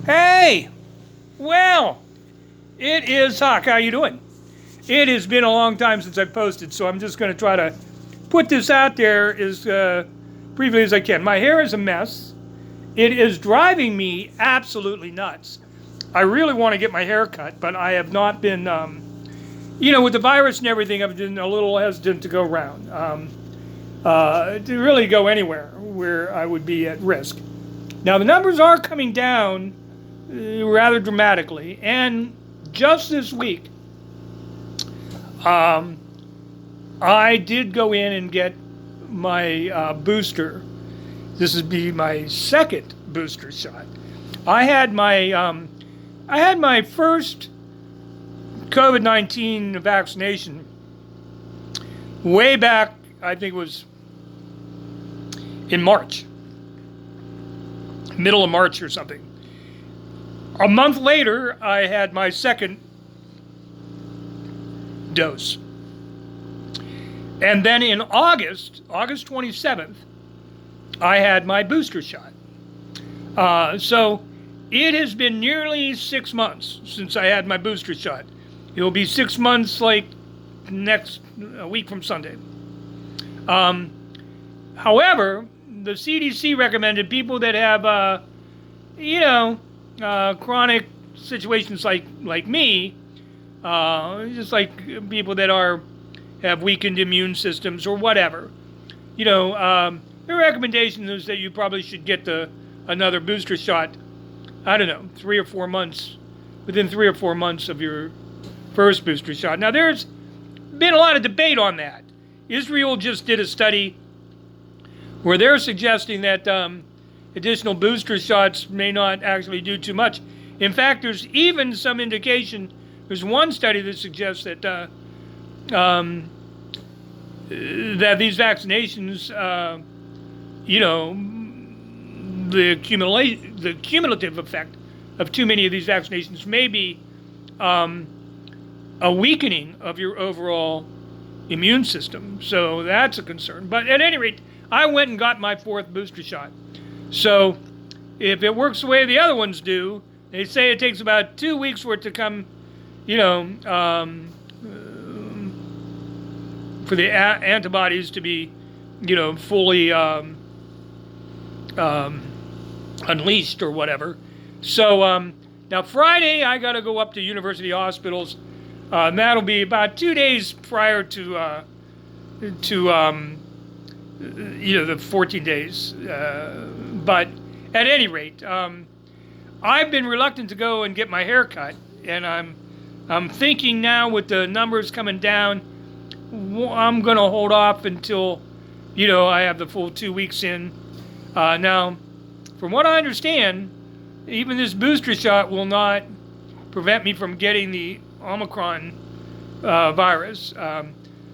Hey, well, it is Huck. How you doing? It has been a long time since I've posted, so I'm just going to try to put this out there as briefly as I can. My hair is a mess. It is driving me absolutely nuts. I really want to get my hair cut, but I have not been, with the virus and everything, I've been a little hesitant to go around, to really go anywhere where I would be at risk. Now, the numbers are coming down rather dramatically, and just this week, I did go in and get my booster. This would be my second booster shot. I had my first COVID-19 vaccination way back, I think it was in March, middle of March or something. A month later, I had my second dose. And then in August 27th, I had my booster shot. So it has been nearly 6 months since I had my booster shot. It will be 6 months like next week from Sunday. However, the CDC recommended people that have, chronic situations like me, just like people that have weakened immune systems or whatever. The recommendation is that you probably should get another booster shot, I don't know, within 3 or 4 months of your first booster shot. Now, there's been a lot of debate on that. Israel just did a study where they're suggesting that additional booster shots may not actually do too much. In fact, there's even some indication, there's one study that suggests that that these vaccinations, the cumulative effect of too many of these vaccinations may be a weakening of your overall immune system. So that's a concern. But at any rate, I went and got my fourth booster shot. So if it works the way the other ones do, they say it takes about 2 weeks for it to come, for the antibodies to be, fully unleashed or whatever. So now Friday, I got to go up to University Hospitals. And that'll be about 2 days prior to the 14 days. But at any rate, I've been reluctant to go and get my hair cut, and I'm thinking now with the numbers coming down, I'm going to hold off until, I have the full 2 weeks in. Now, from what I understand, even this booster shot will not prevent me from getting the Omicron virus.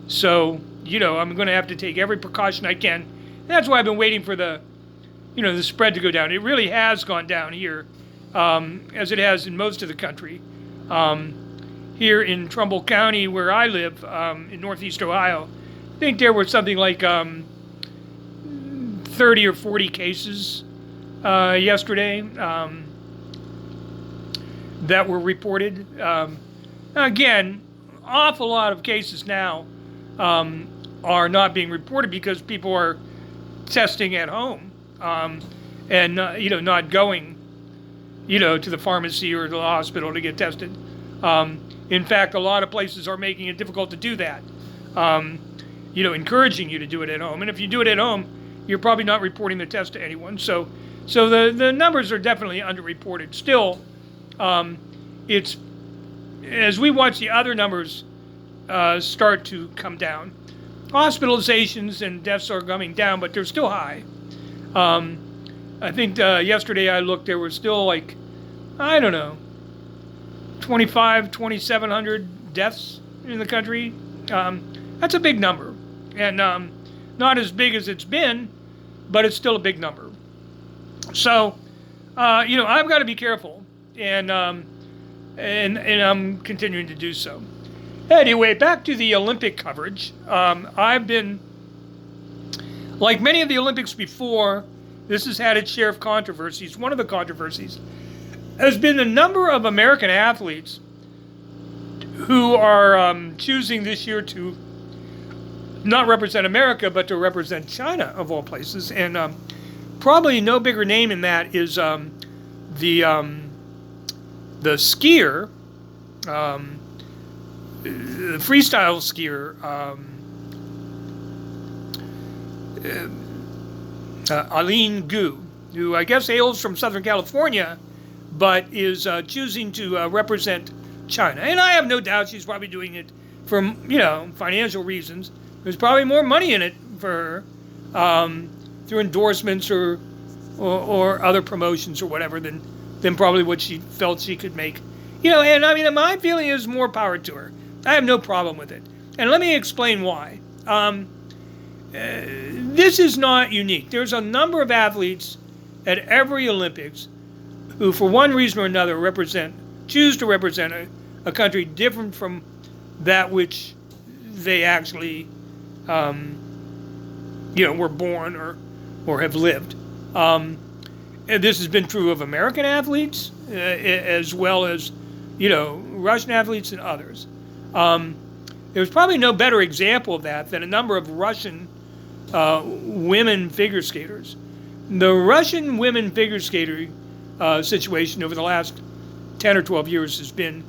So, I'm going to have to take every precaution I can. That's why I've been waiting for the spread to go down. It really has gone down here, as it has in most of the country. Here in Trumbull County, where I live, in Northeast Ohio, I think there were something like 30 or 40 cases yesterday that were reported. Again, awful lot of cases now are not being reported because people are testing at home and not going to the pharmacy or the hospital to get tested. In fact, a lot of places are making it difficult to do that, encouraging you to do it at home. And if you do it at home, you're probably not reporting the test to anyone. So the numbers are definitely underreported. Still, it's as we watch the other numbers start to come down. Hospitalizations and deaths are coming down, but they're still high. I think yesterday I looked, there were still 2,700 deaths in the country. That's a big number. And not as big as it's been, but it's still a big number. So, I've got to be careful. And I'm continuing to do so. Anyway, back to the Olympic coverage. I've been, like many of the Olympics before, this has had its share of controversies. One of the controversies has been the number of American athletes who are choosing this year to not represent America, but to represent China, of all places. And probably no bigger name in that is the skier, the freestyle skier, Eileen Gu, who I guess hails from Southern California, but is choosing to represent China. And I have no doubt she's probably doing it for, financial reasons. There's probably more money in it for her through endorsements or other promotions or whatever than probably what she felt she could make. And I mean, my feeling is more power to her. I have no problem with it. And let me explain why. This is not unique. There's a number of athletes at every Olympics who, for one reason or another, choose to represent a country different from that which they actually, were born or have lived. And this has been true of American athletes as well as, Russian athletes and others. There's probably no better example of that than a number of Russian women figure skaters. The Russian women figure skater situation over the last 10 or 12 years has been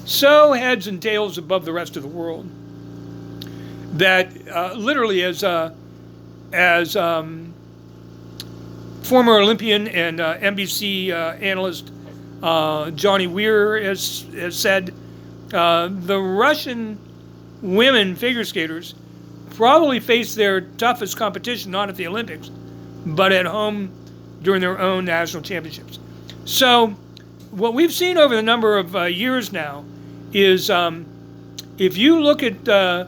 so heads and tails above the rest of the world that literally as former Olympian and NBC analyst Johnny Weir has said, the Russian women figure skaters probably face their toughest competition not at the Olympics, but at home during their own national championships. So what we've seen over the number of years now is if you look at the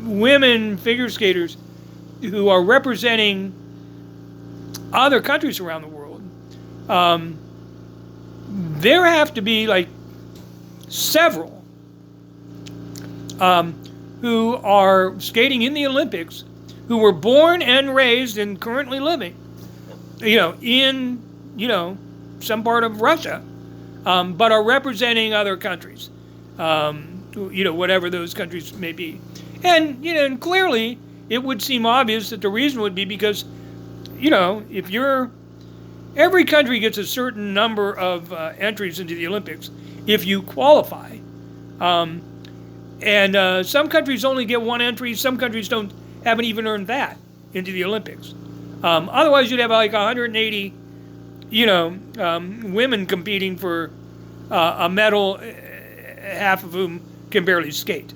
women figure skaters who are representing other countries around the world, there have to be like several who are skating in the Olympics who were born and raised and currently living, in, some part of Russia, but are representing other countries, whatever those countries may be. And, and clearly it would seem obvious that the reason would be because, if every country gets a certain number of entries into the Olympics if you qualify. And some countries only get one entry. Some countries haven't even earned that into the Olympics. Otherwise, you'd have like 180, women competing for a medal, half of whom can barely skate.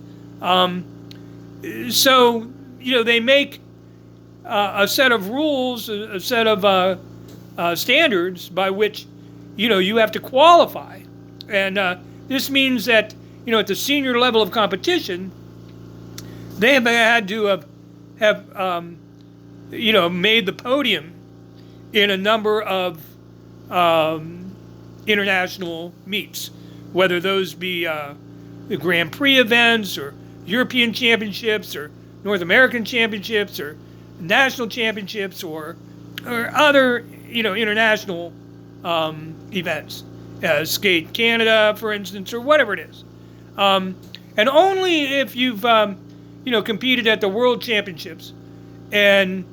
So, they make a set of rules, a set of standards by which, you have to qualify. And this means that, at the senior level of competition, they have had to have made the podium in a number of international meets, whether those be the Grand Prix events or European championships or North American championships or national championships or other, international events, Skate Canada, for instance, or whatever it is. And only if you've, competed at the World Championships and,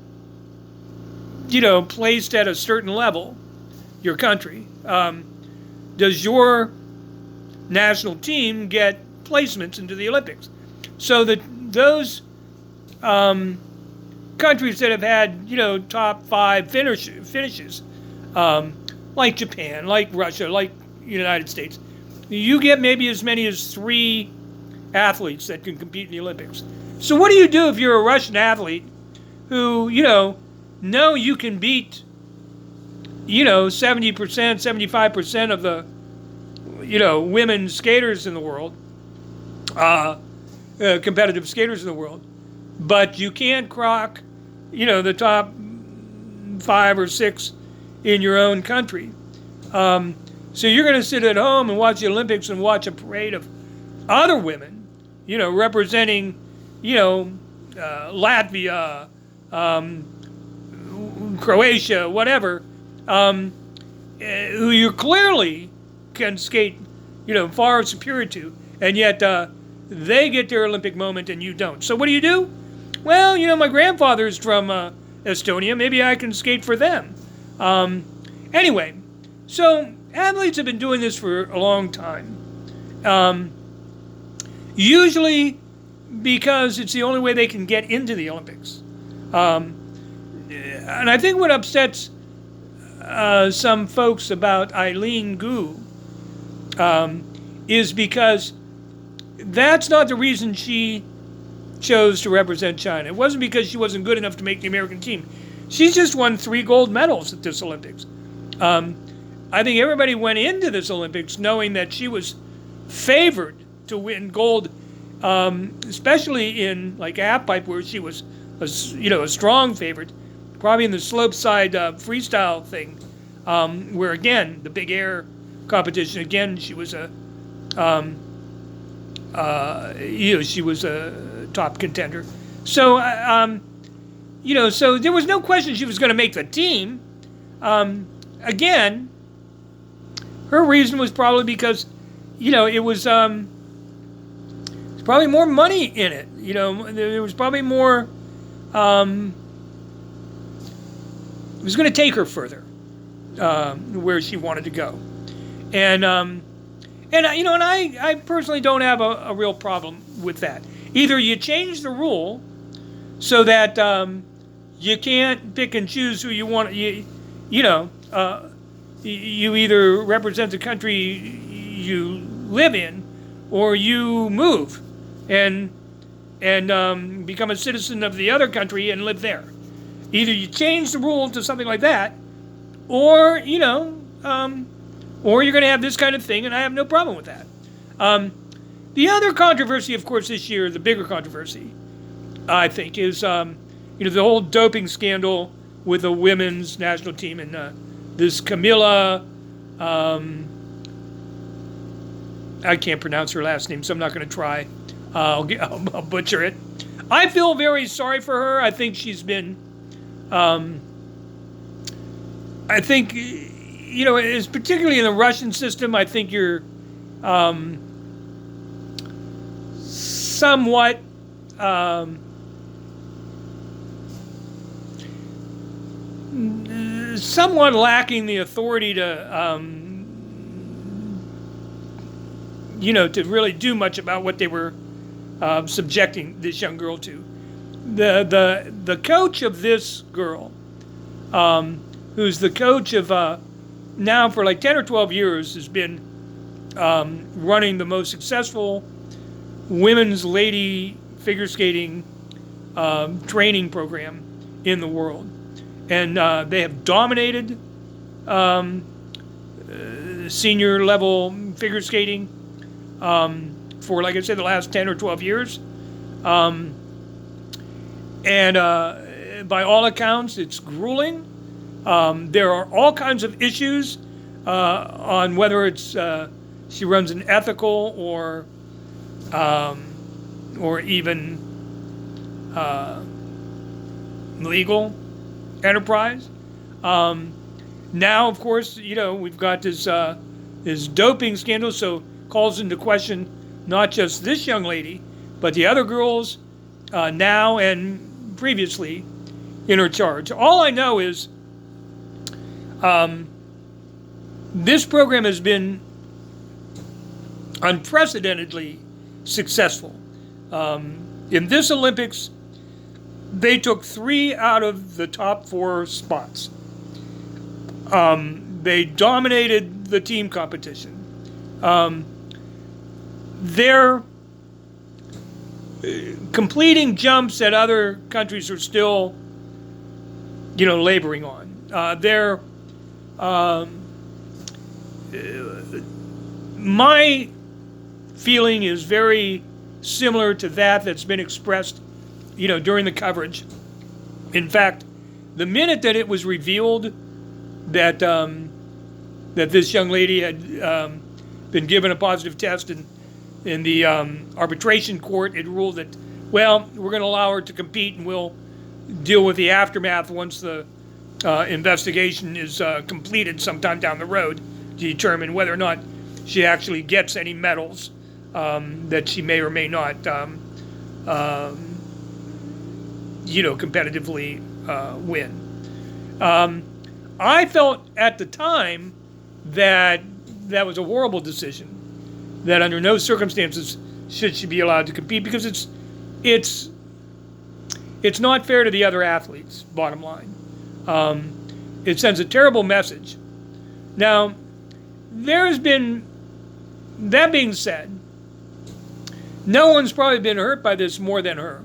placed at a certain level, your country, does your national team get placements into the Olympics. So that those countries that have had, top 5 finishes, like Japan, like Russia, like the United States, you get maybe as many as 3 athletes that can compete in the Olympics. So what do you do if you're a Russian athlete who, know you can beat, 70%, 75% of the, women skaters in the world, competitive skaters in the world, but you can't crock, the top 5 or 6 in your own country. So you're going to sit at home and watch the Olympics and watch a parade of other women, representing, Latvia, Croatia, whatever, who you clearly can skate, far superior to, and yet they get their Olympic moment and you don't. So what do? Well, my grandfather's from Estonia. Maybe I can skate for them. Anyway, so athletes have been doing this for a long time. Usually because it's the only way they can get into the Olympics. And I think what upsets some folks about Eileen Gu is because that's not the reason she chose to represent China. It wasn't because she wasn't good enough to make the American team. She's just won 3 gold medals at this Olympics. I think everybody went into this Olympics knowing that she was favored to win gold, especially in like halfpipe where she was a strong favorite. Probably in the slopeside freestyle thing, where again the big air competition. Again, she was she was a top contender. So so there was no question she was going to make the team. Again, her reason was probably because it was probably more money in it. There was probably more. It was going to take her further, where she wanted to go, and I personally don't have a real problem with that. Either you change the rule so that you can't pick and choose who you want. You either represent the country you live in, or you move and become a citizen of the other country and live there. Either you change the rule to something like that, or you're going to have this kind of thing, and I have no problem with that. The other controversy, of course, this year, the bigger controversy, I think, is the whole doping scandal with the women's national team and this Camilla. I can't pronounce her last name, so I'm not going to try. I'll butcher it. I feel very sorry for her. I think she's been. I think, it's particularly in the Russian system. I think you're somewhat somewhat lacking the authority to to really do much about what they were subjecting this young girl to. The coach of this girl, who's the coach of now for like 10 or 12 years, has been running the most successful women's lady figure skating training program in the world. And they have dominated senior level figure skating for, like I said, the last 10 or 12 years. And by all accounts, it's grueling. There are all kinds of issues on whether it's she runs an ethical or even legal enterprise. Now, of course, we've got this doping scandal, so calls into question not just this young lady, but the other girls now and previously in her charge. All I know is this program has been unprecedentedly successful. In this Olympics, they took 3 out of the top 4 spots. They dominated the team competition. They're completing jumps that other countries are still, laboring on. My feeling is very similar to that's been expressed, during the coverage. In fact, the minute that it was revealed that that this young lady had been given a positive test, and in the arbitration court, it ruled that, well, we're going to allow her to compete, and we'll deal with the aftermath once the investigation is completed sometime down the road to determine whether or not she actually gets any medals that she may or may not, competitively win. I felt at the time that that was a horrible decision, that under no circumstances should she be allowed to compete, because it's not fair to the other athletes, bottom line. It sends a terrible message. Now, that being said, no one's probably been hurt by this more than her.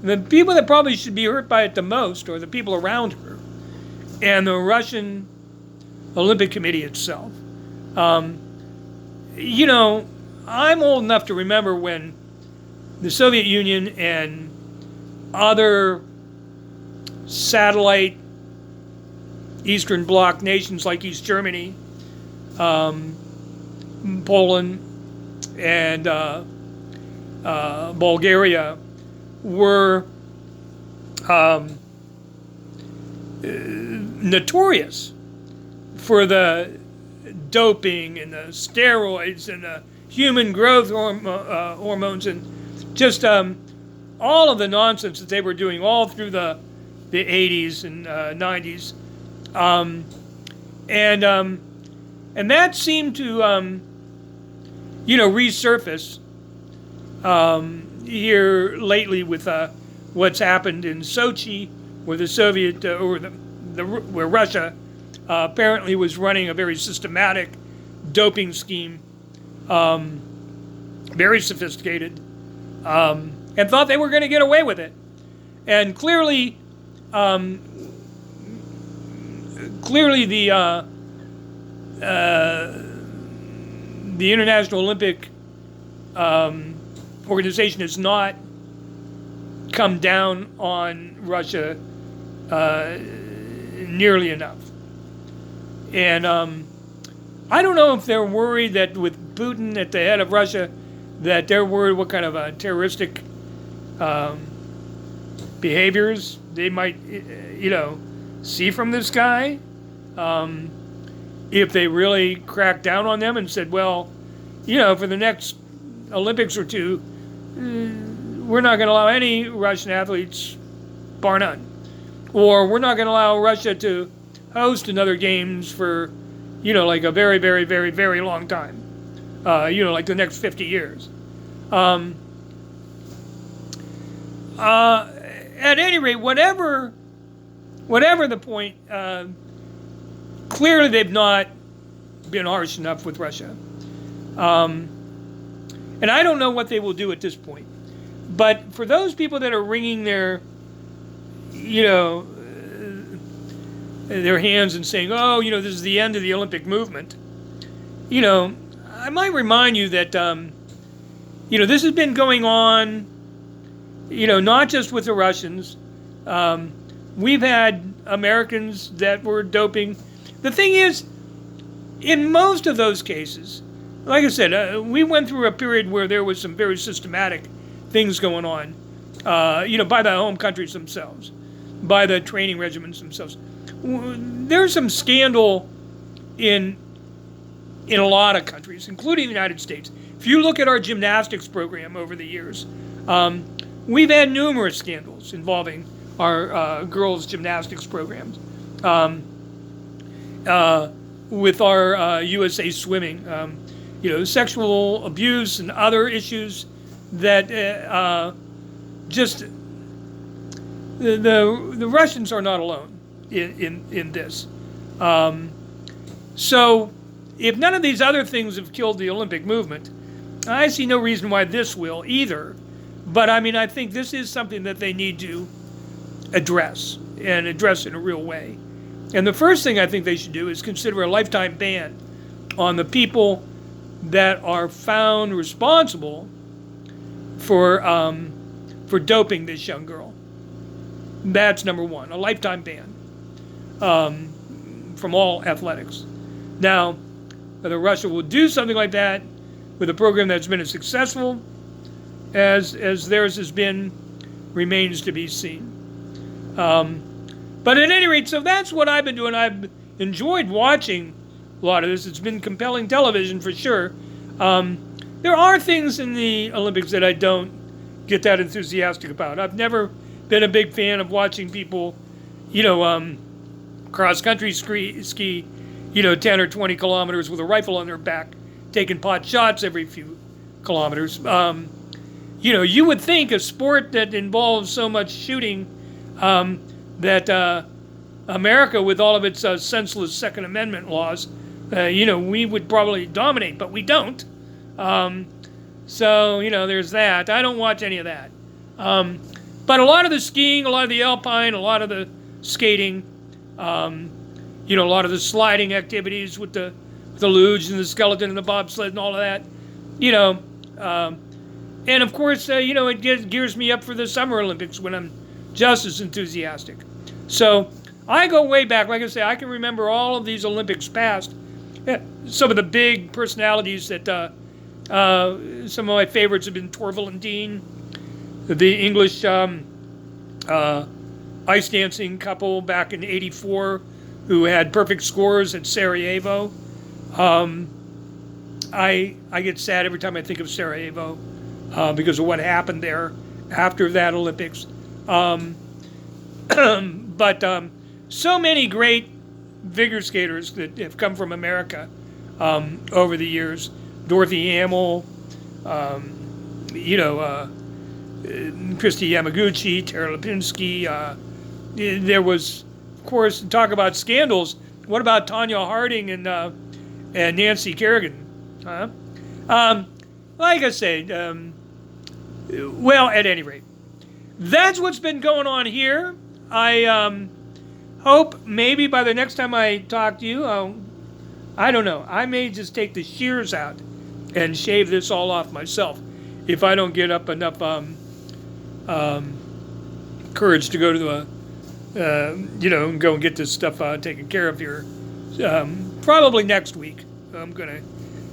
The people that probably should be hurt by it the most are the people around her and the Russian Olympic Committee itself. I'm old enough to remember when the Soviet Union and other satellite Eastern Bloc nations like East Germany, Poland, and Bulgaria were notorious for the doping and the steroids and the human growth hormones and just all of the nonsense that they were doing all through the 80s and 90s. And that seemed to, resurface here lately with what's happened in Sochi, where the Soviet, where Russia apparently was running a very systematic doping scheme, very sophisticated, and thought they were going to get away with it. And clearly the International Olympic Organization has not come down on Russia nearly enough. And I don't know if they're worried that with Putin at the head of Russia, that they're worried what kind of terroristic behaviors they might, see from this guy. If they really cracked down on them and said, well, for the next Olympics or two, we're not going to allow any Russian athletes, bar none. Or we're not going to allow Russia to host another games for, like a very, very, very, very long time. Like the next 50 years. At any rate, whatever the point, clearly they've not been harsh enough with Russia. And I don't know what they will do at this point. But for those people that are wringing their hands and saying, oh, this is the end of the Olympic movement, I might remind you that, this has been going on, not just with the Russians. We've had Americans that were doping. The thing is, in most of those cases, like I said, we went through a period where there was some very systematic things going on, by the home countries themselves, by the training regimens themselves. There's some scandal in a lot of countries, including the United States. If you look at our gymnastics program over the years, we've had numerous scandals involving our girls' gymnastics programs. With our USA Swimming, sexual abuse and other issues that the Russians are not alone in this. So if none of these other things have killed the Olympic movement, I see no reason why this will either. But I think this is something that they need to address in a real way. And the first thing I think they should do is consider a lifetime ban on the people that are found responsible for doping this young girl. That's number one, a lifetime ban from all athletics. Now, whether Russia will do something like that with a program that's been as successful as theirs has been remains to be seen. But at any rate, so that's what I've been doing. I've enjoyed watching a lot of this. It's been compelling television for sure. There are things in the Olympics that I don't get that enthusiastic about. I've never been a big fan of watching people, cross-country ski, 10 or 20 kilometers with a rifle on their back, taking pot shots every few kilometers. You would think a sport that involves so much shooting, that America, with all of its senseless Second Amendment laws, we would probably dominate, but we don't. So there's that. I don't watch any of that. But a lot of the skiing, a lot of the alpine, a lot of the skating, a lot of the sliding activities with the luge and the skeleton and the bobsled and all of that, and of course, it gears me up for the Summer Olympics when I'm just as enthusiastic. So I go way back. Like I say, I can remember all of these Olympics past. Some of the big personalities that some of my favorites have been Torvill and Dean, the English ice dancing couple back in '84 who had perfect scores at Sarajevo. I get sad every time I think of Sarajevo because of what happened there after that Olympics. But so many great figure skaters that have come from America over the years. Dorothy Hamill, Christy Yamaguchi, Tara Lipinski. There was, of course, talk about scandals. What about Tonya Harding and Nancy Kerrigan? Like I say, at any rate, that's what's been going on here. I hope maybe by the next time I talk to you, I don't know, I may just take the shears out and shave this all off myself if I don't get up enough courage to go to and go and get this stuff taken care of here. Probably next week I'm going to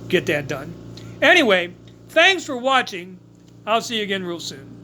get that done. Anyway, thanks for watching. I'll see you again real soon.